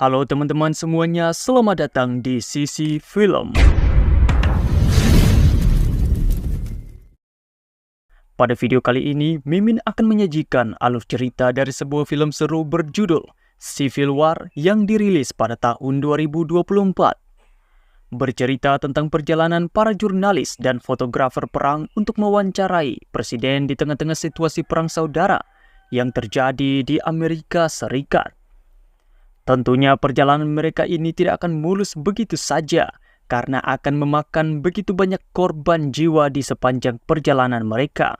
Halo teman-teman semuanya, selamat datang di Sisi Film. Pada video kali ini, Mimin akan menyajikan alur cerita dari sebuah film seru berjudul Civil War yang dirilis pada tahun 2024. Bercerita tentang perjalanan para jurnalis dan fotografer perang untuk mewawancarai presiden di tengah-tengah situasi perang saudara yang terjadi di Amerika Serikat. Tentunya perjalanan mereka ini tidak akan mulus begitu saja karena akan memakan begitu banyak korban jiwa di sepanjang perjalanan mereka.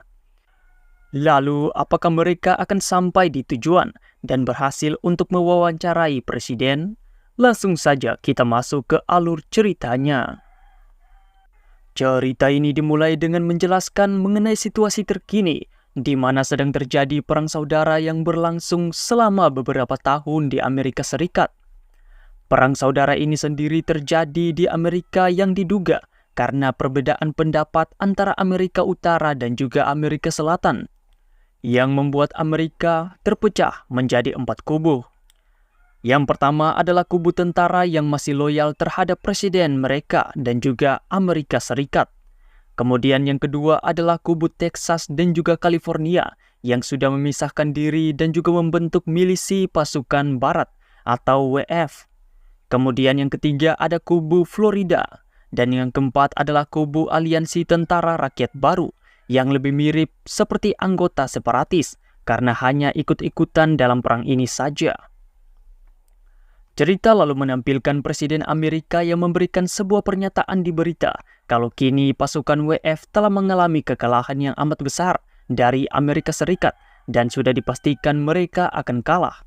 Lalu, apakah mereka akan sampai di tujuan dan berhasil untuk mewawancarai presiden? Langsung saja kita masuk ke alur ceritanya. Cerita ini dimulai dengan menjelaskan mengenai situasi terkini di mana sedang terjadi perang saudara yang berlangsung selama beberapa tahun di Amerika Serikat. Perang saudara ini sendiri terjadi di Amerika yang diduga karena perbedaan pendapat antara Amerika Utara dan juga Amerika Selatan, yang membuat Amerika terpecah menjadi 4 kubu. Yang pertama adalah kubu tentara yang masih loyal terhadap presiden mereka dan juga Amerika Serikat. Kemudian yang kedua adalah kubu Texas dan juga California yang sudah memisahkan diri dan juga membentuk milisi pasukan barat atau WF. Kemudian yang ketiga ada kubu Florida dan yang keempat adalah kubu Aliansi Tentara Rakyat Baru yang lebih mirip seperti anggota separatis karena hanya ikut-ikutan dalam perang ini saja. Cerita lalu menampilkan Presiden Amerika yang memberikan sebuah pernyataan di berita kalau kini pasukan WF telah mengalami kekalahan yang amat besar dari Amerika Serikat dan sudah dipastikan mereka akan kalah.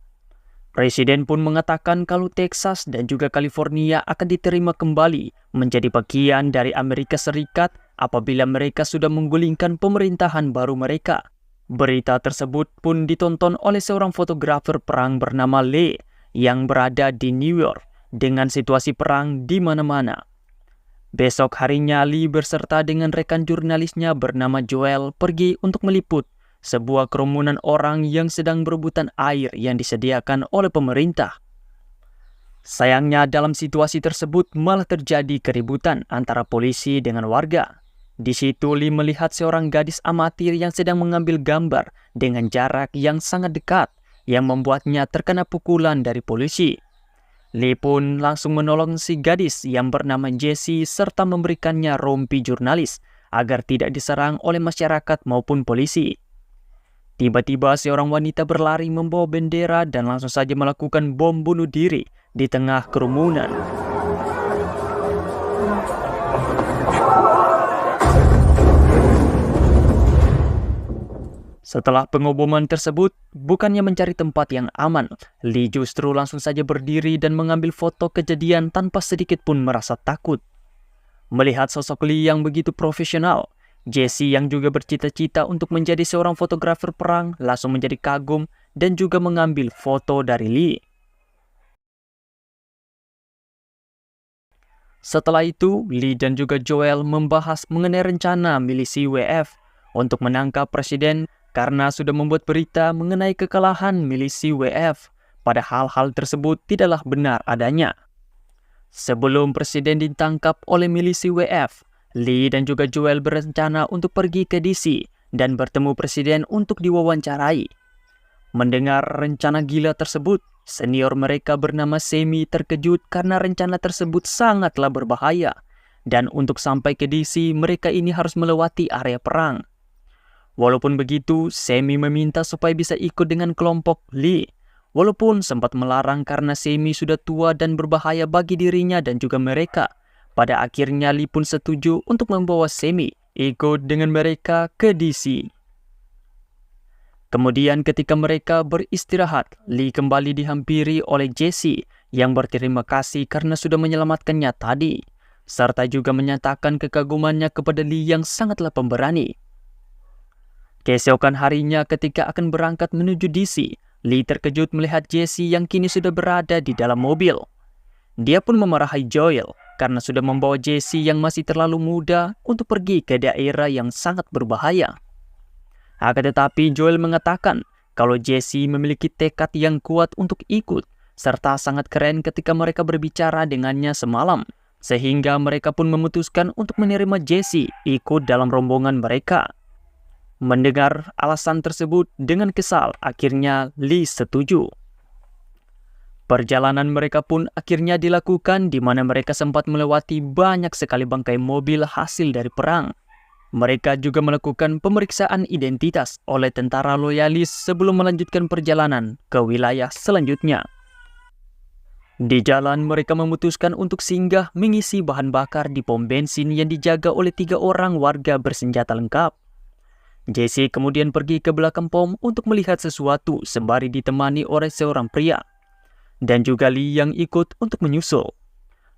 Presiden pun mengatakan kalau Texas dan juga California akan diterima kembali menjadi bagian dari Amerika Serikat apabila mereka sudah menggulingkan pemerintahan baru mereka. Berita tersebut pun ditonton oleh seorang fotografer perang bernama Lee yang berada di New York dengan situasi perang di mana-mana. Besok harinya Lee berserta dengan rekan jurnalisnya bernama Joel pergi untuk meliput sebuah kerumunan orang yang sedang berebutan air yang disediakan oleh pemerintah. Sayangnya dalam situasi tersebut malah terjadi keributan antara polisi dengan warga. Di situ Lee melihat seorang gadis amatir yang sedang mengambil gambar dengan jarak yang sangat dekat, yang membuatnya terkena pukulan dari polisi. Lee pun langsung menolong si gadis yang bernama Jessie serta memberikannya rompi jurnalis agar tidak diserang oleh masyarakat maupun polisi. Tiba-tiba seorang wanita berlari membawa bendera dan langsung saja melakukan bom bunuh diri di tengah kerumunan. Setelah pengoboman tersebut, bukannya mencari tempat yang aman, Lee justru langsung saja berdiri dan mengambil foto kejadian tanpa sedikit pun merasa takut. Melihat sosok Lee yang begitu profesional, Jessie yang juga bercita-cita untuk menjadi seorang fotografer perang langsung menjadi kagum dan juga mengambil foto dari Lee. Setelah itu, Lee dan juga Joel membahas mengenai rencana milisi WF untuk menangkap presiden karena sudah membuat berita mengenai kekalahan milisi WF, padahal hal tersebut tidaklah benar adanya. Sebelum presiden ditangkap oleh milisi WF, Lee dan juga Joel berencana untuk pergi ke DC dan bertemu presiden untuk diwawancarai. Mendengar rencana gila tersebut, senior mereka bernama Semi terkejut karena rencana tersebut sangatlah berbahaya. Dan untuk sampai ke DC, mereka ini harus melewati area perang. Walaupun begitu, Semi meminta supaya bisa ikut dengan kelompok Lee. Walaupun sempat melarang karena Semi sudah tua dan berbahaya bagi dirinya dan juga mereka. Pada akhirnya Lee pun setuju untuk membawa Semi ikut dengan mereka ke DC. Kemudian ketika mereka beristirahat, Lee kembali dihampiri oleh Jessie yang berterima kasih karena sudah menyelamatkannya tadi, serta juga menyatakan kekagumannya kepada Lee yang sangatlah pemberani. Keesokan harinya ketika akan berangkat menuju DC, Lee terkejut melihat Jessie yang kini sudah berada di dalam mobil. Dia pun memarahi Joel karena sudah membawa Jessie yang masih terlalu muda untuk pergi ke daerah yang sangat berbahaya. Akan tetapi Joel mengatakan kalau Jessie memiliki tekad yang kuat untuk ikut serta sangat keren ketika mereka berbicara dengannya semalam, sehingga mereka pun memutuskan untuk menerima Jesse ikut dalam rombongan mereka. Mendengar alasan tersebut dengan kesal, akhirnya Lee setuju. Perjalanan mereka pun akhirnya dilakukan di mana mereka sempat melewati banyak sekali bangkai mobil hasil dari perang. Mereka juga melakukan pemeriksaan identitas oleh tentara loyalis sebelum melanjutkan perjalanan ke wilayah selanjutnya. Di jalan mereka memutuskan untuk singgah mengisi bahan bakar di pom bensin yang dijaga oleh 3 orang warga bersenjata lengkap. Jesse kemudian pergi ke belakang pom untuk melihat sesuatu sembari ditemani oleh seorang pria. Dan juga Lee yang ikut untuk menyusul.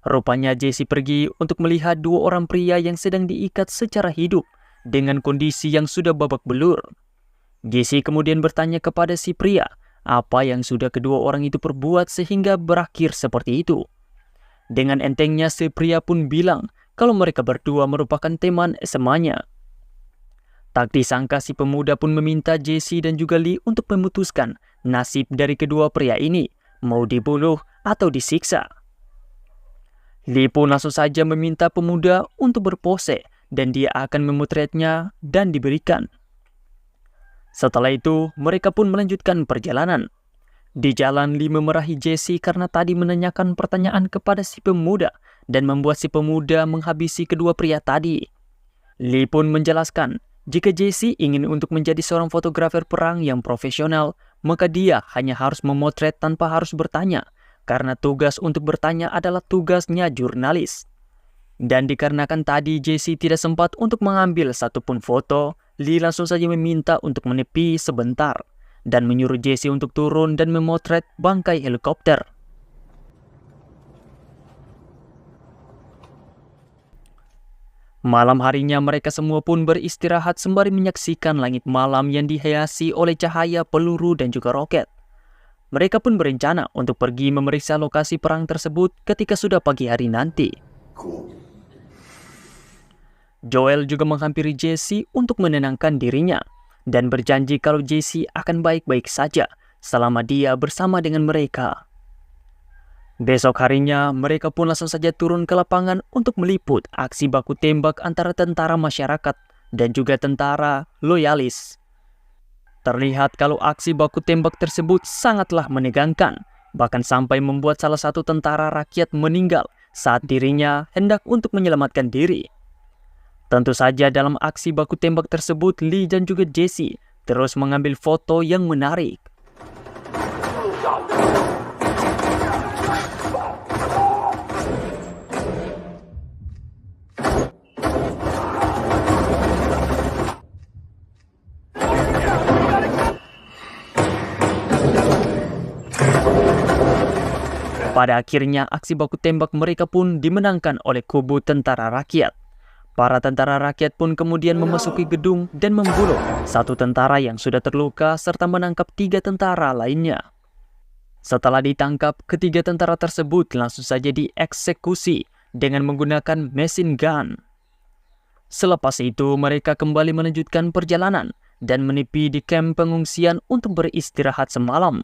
Rupanya Jesse pergi untuk melihat 2 orang pria yang sedang diikat secara hidup dengan kondisi yang sudah babak belur. Jesse kemudian bertanya kepada si pria apa yang sudah kedua orang itu perbuat sehingga berakhir seperti itu. Dengan entengnya si pria pun bilang kalau mereka berdua merupakan teman SMA-nya. Tak disangka si pemuda pun meminta Jesse dan juga Lee untuk memutuskan nasib dari kedua pria ini, mau dibunuh atau disiksa. Lee pun langsung saja meminta pemuda untuk berpose dan dia akan memotretnya dan diberikan. Setelah itu, mereka pun melanjutkan perjalanan. Di jalan, Lee memarahi Jesse karena tadi menanyakan pertanyaan kepada si pemuda dan membuat si pemuda menghabisi kedua pria tadi. Lee pun menjelaskan, jika Jesse ingin untuk menjadi seorang fotografer perang yang profesional, maka dia hanya harus memotret tanpa harus bertanya, karena tugas untuk bertanya adalah tugasnya jurnalis. Dan dikarenakan tadi Jesse tidak sempat untuk mengambil satupun foto, Lee langsung saja meminta untuk menepi sebentar dan menyuruh Jesse untuk turun dan memotret bangkai helikopter. Malam harinya mereka semua pun beristirahat sembari menyaksikan langit malam yang dihiasi oleh cahaya peluru dan juga roket. Mereka pun berencana untuk pergi memeriksa lokasi perang tersebut ketika sudah pagi hari nanti. Joel juga menghampiri Jesse untuk menenangkan dirinya dan berjanji kalau Jesse akan baik-baik saja selama dia bersama dengan mereka. Besok harinya, mereka pun langsung saja turun ke lapangan untuk meliput aksi baku tembak antara tentara masyarakat dan juga tentara loyalis. Terlihat kalau aksi baku tembak tersebut sangatlah menegangkan, bahkan sampai membuat salah satu tentara rakyat meninggal saat dirinya hendak untuk menyelamatkan diri. Tentu saja dalam aksi baku tembak tersebut, Lee dan juga Jesse terus mengambil foto yang menarik. Pada akhirnya aksi baku tembak mereka pun dimenangkan oleh kubu tentara rakyat. Para tentara rakyat pun kemudian memasuki gedung dan membunuh satu tentara yang sudah terluka serta menangkap 3 tentara lainnya. Setelah ditangkap, ketiga tentara tersebut langsung saja dieksekusi dengan menggunakan machine gun. Selepas itu, mereka kembali melanjutkan perjalanan dan menepi di kamp pengungsian untuk beristirahat semalam.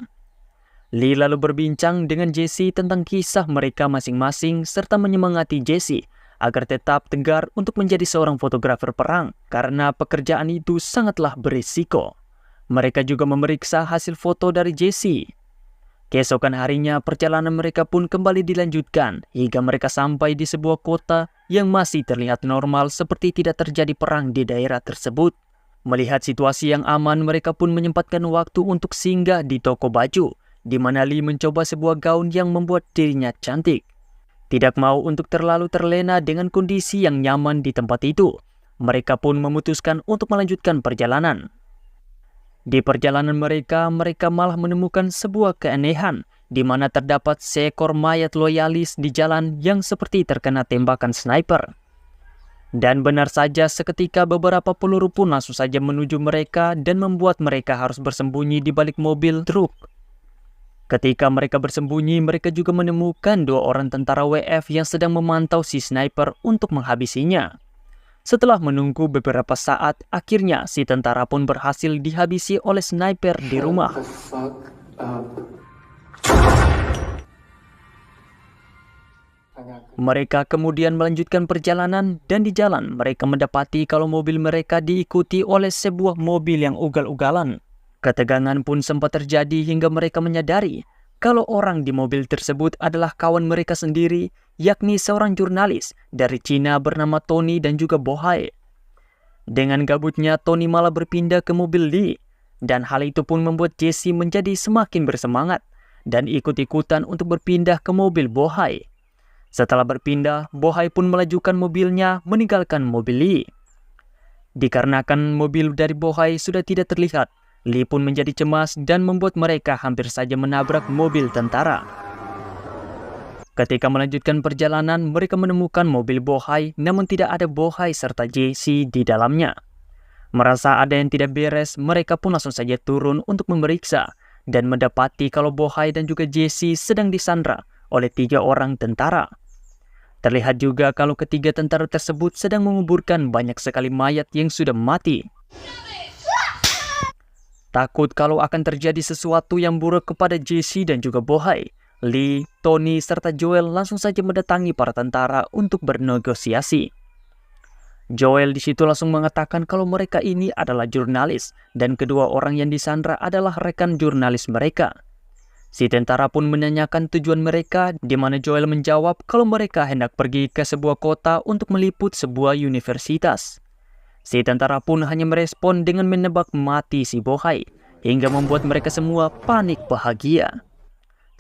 Lee lalu berbincang dengan Jesse tentang kisah mereka masing-masing serta menyemangati Jesse agar tetap tegar untuk menjadi seorang fotografer perang karena pekerjaan itu sangatlah berisiko. Mereka juga memeriksa hasil foto dari Jesse. Keesokan harinya perjalanan mereka pun kembali dilanjutkan hingga mereka sampai di sebuah kota yang masih terlihat normal seperti tidak terjadi perang di daerah tersebut. Melihat situasi yang aman, mereka pun menyempatkan waktu untuk singgah di toko baju, di mana Lee mencoba sebuah gaun yang membuat dirinya cantik. Tidak mau untuk terlalu terlena dengan kondisi yang nyaman di tempat itu, mereka pun memutuskan untuk melanjutkan perjalanan. Di perjalanan mereka malah menemukan sebuah keanehan, di mana terdapat seekor mayat loyalis di jalan yang seperti terkena tembakan sniper. Dan benar saja seketika beberapa peluru pun langsung saja menuju mereka dan membuat mereka harus bersembunyi di balik mobil truk. Ketika mereka bersembunyi, mereka juga menemukan 2 orang tentara WF yang sedang memantau si sniper untuk menghabisinya. Setelah menunggu beberapa saat, akhirnya si tentara pun berhasil dihabisi oleh sniper di rumah. Mereka kemudian melanjutkan perjalanan dan di jalan mereka mendapati kalau mobil mereka diikuti oleh sebuah mobil yang ugal-ugalan. Ketegangan pun sempat terjadi hingga mereka menyadari kalau orang di mobil tersebut adalah kawan mereka sendiri, yakni seorang jurnalis dari Cina bernama Tony dan juga Bohai. Dengan gabutnya, Tony malah berpindah ke mobil Lee, dan hal itu pun membuat Jesse menjadi semakin bersemangat dan ikut-ikutan untuk berpindah ke mobil Bohai. Setelah berpindah, Bohai pun melajukan mobilnya meninggalkan mobil Lee. Dikarenakan mobil dari Bohai sudah tidak terlihat, Lee pun menjadi cemas dan membuat mereka hampir saja menabrak mobil tentara. Ketika melanjutkan perjalanan, mereka menemukan mobil Bohai, namun tidak ada Bohai serta Jesse di dalamnya. Merasa ada yang tidak beres, mereka pun langsung saja turun untuk memeriksa dan mendapati kalau Bohai dan juga Jesse sedang disandra oleh 3 orang tentara. Terlihat juga kalau ketiga tentara tersebut sedang menguburkan banyak sekali mayat yang sudah mati. Takut kalau akan terjadi sesuatu yang buruk kepada Jesse dan juga Bohai, Lee, Tony, serta Joel langsung saja mendatangi para tentara untuk bernegosiasi. Joel di situ langsung mengatakan kalau mereka ini adalah jurnalis dan kedua orang yang disandra adalah rekan jurnalis mereka. Si tentara pun menanyakan tujuan mereka, di mana Joel menjawab kalau mereka hendak pergi ke sebuah kota untuk meliput sebuah universitas. Si tentara pun hanya merespon dengan menebak mati si Bohai, hingga membuat mereka semua panik bahagia.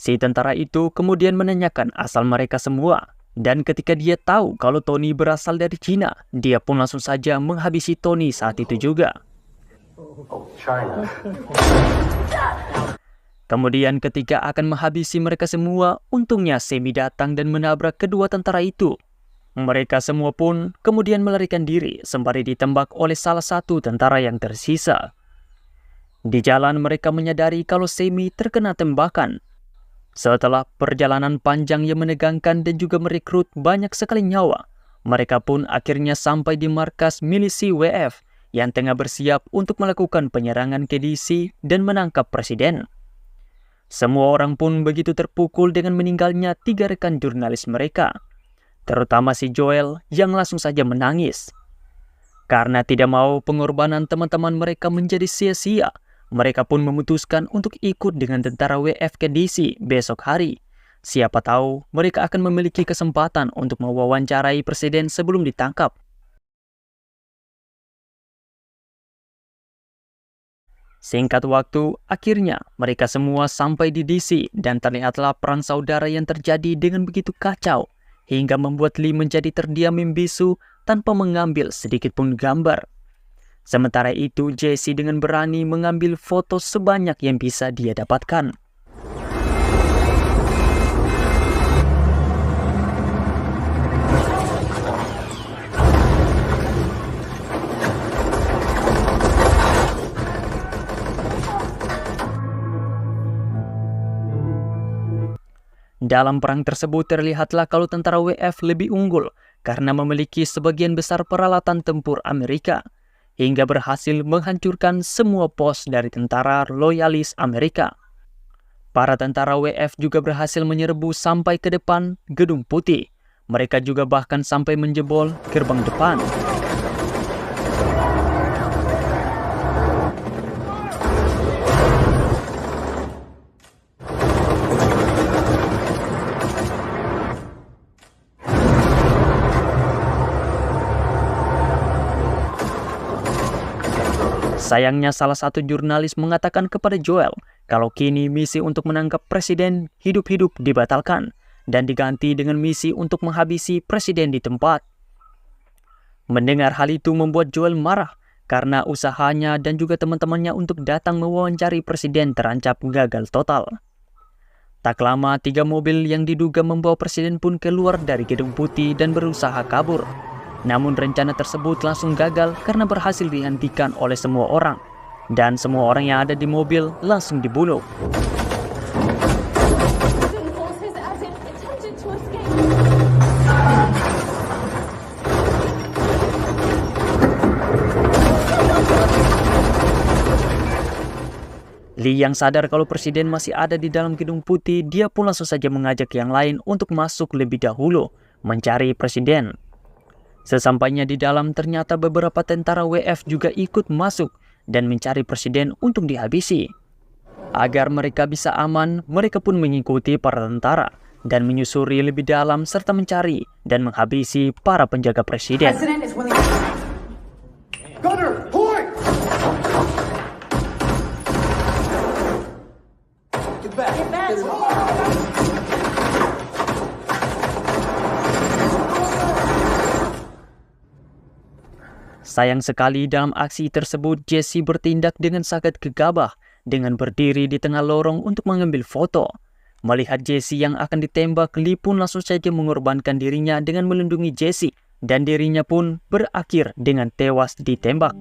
Si tentara itu kemudian menanyakan asal mereka semua, dan ketika dia tahu kalau Tony berasal dari Cina, dia pun langsung saja menghabisi Tony saat itu juga. China. Kemudian ketika akan menghabisi mereka semua, untungnya Semi datang dan menabrak kedua tentara itu. Mereka semua pun kemudian melarikan diri sembari ditembak oleh salah satu tentara yang tersisa. Di jalan mereka menyadari kalau Semi terkena tembakan. Setelah perjalanan panjang yang menegangkan dan juga merekrut banyak sekali nyawa, mereka pun akhirnya sampai di markas milisi WF yang tengah bersiap untuk melakukan penyerangan ke DC dan menangkap presiden. Semua orang pun begitu terpukul dengan meninggalnya 3 rekan jurnalis mereka, terutama si Joel yang langsung saja menangis. Karena tidak mau pengorbanan teman-teman mereka menjadi sia-sia, mereka pun memutuskan untuk ikut dengan tentara WF ke DC besok hari. Siapa tahu mereka akan memiliki kesempatan untuk mewawancarai presiden sebelum ditangkap. Singkat waktu, akhirnya mereka semua sampai di DC dan terlihatlah perang saudara yang terjadi dengan begitu kacau, hingga membuat Lee menjadi terdiam membisu tanpa mengambil sedikit pun gambar. Sementara itu, Jesse dengan berani mengambil foto sebanyak yang bisa dia dapatkan. Dalam perang tersebut terlihatlah kalau tentara WF lebih unggul karena memiliki sebagian besar peralatan tempur Amerika, hingga berhasil menghancurkan semua pos dari tentara loyalis Amerika. Para tentara WF juga berhasil menyerbu sampai ke depan Gedung Putih. Mereka juga bahkan sampai menjebol gerbang depan. Sayangnya salah satu jurnalis mengatakan kepada Joel kalau kini misi untuk menangkap presiden hidup-hidup dibatalkan dan diganti dengan misi untuk menghabisi presiden di tempat. Mendengar hal itu membuat Joel marah karena usahanya dan juga teman-temannya untuk datang mewawancari presiden terancam gagal total. Tak lama 3 mobil yang diduga membawa presiden pun keluar dari Gedung Putih dan berusaha kabur. Namun rencana tersebut langsung gagal karena berhasil dihentikan oleh semua orang. Dan semua orang yang ada di mobil langsung dibunuh. Lee yang sadar kalau presiden masih ada di dalam gedung putih, dia pun langsung saja mengajak yang lain untuk masuk lebih dahulu mencari presiden. Sesampainya di dalam, ternyata beberapa tentara WF juga ikut masuk dan mencari presiden untuk dihabisi. Agar mereka bisa aman, mereka pun mengikuti para tentara dan menyusuri lebih dalam serta mencari dan menghabisi para penjaga presiden. Gunner, point! Get back. Get back. Sayang sekali dalam aksi tersebut Jesse bertindak dengan sangat gegabah dengan berdiri di tengah lorong untuk mengambil foto. Melihat Jesse yang akan ditembak, Lee pun langsung saja mengorbankan dirinya dengan melindungi Jesse dan dirinya pun berakhir dengan tewas ditembak.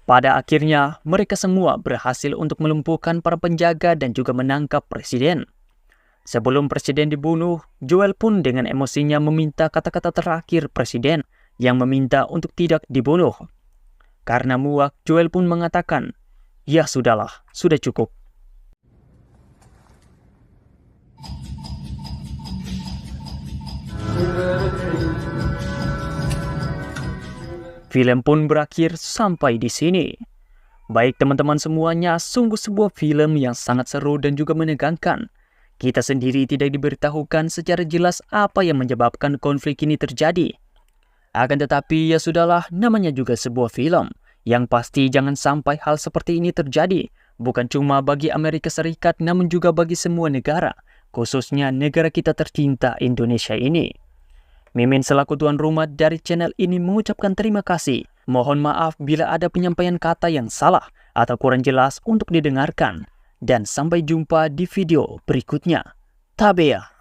Pada akhirnya, mereka semua berhasil untuk melumpuhkan para penjaga dan juga menangkap presiden. Sebelum presiden dibunuh, Joel pun dengan emosinya meminta kata-kata terakhir presiden yang meminta untuk tidak dibunuh. Karena muak, Joel pun mengatakan, "Ya sudahlah, sudah cukup." Film pun berakhir sampai di sini. Baik teman-teman semuanya, sungguh sebuah film yang sangat seru dan juga menegangkan. Kita sendiri tidak diberitahukan secara jelas apa yang menyebabkan konflik ini terjadi. Akan tetapi ya sudahlah, namanya juga sebuah film. Yang pasti jangan sampai hal seperti ini terjadi. Bukan cuma bagi Amerika Serikat, namun juga bagi semua negara. Khususnya negara kita tercinta Indonesia ini. Mimin selaku tuan rumah dari channel ini mengucapkan terima kasih. Mohon maaf bila ada penyampaian kata yang salah atau kurang jelas untuk didengarkan. Dan sampai jumpa di video berikutnya. Tabea.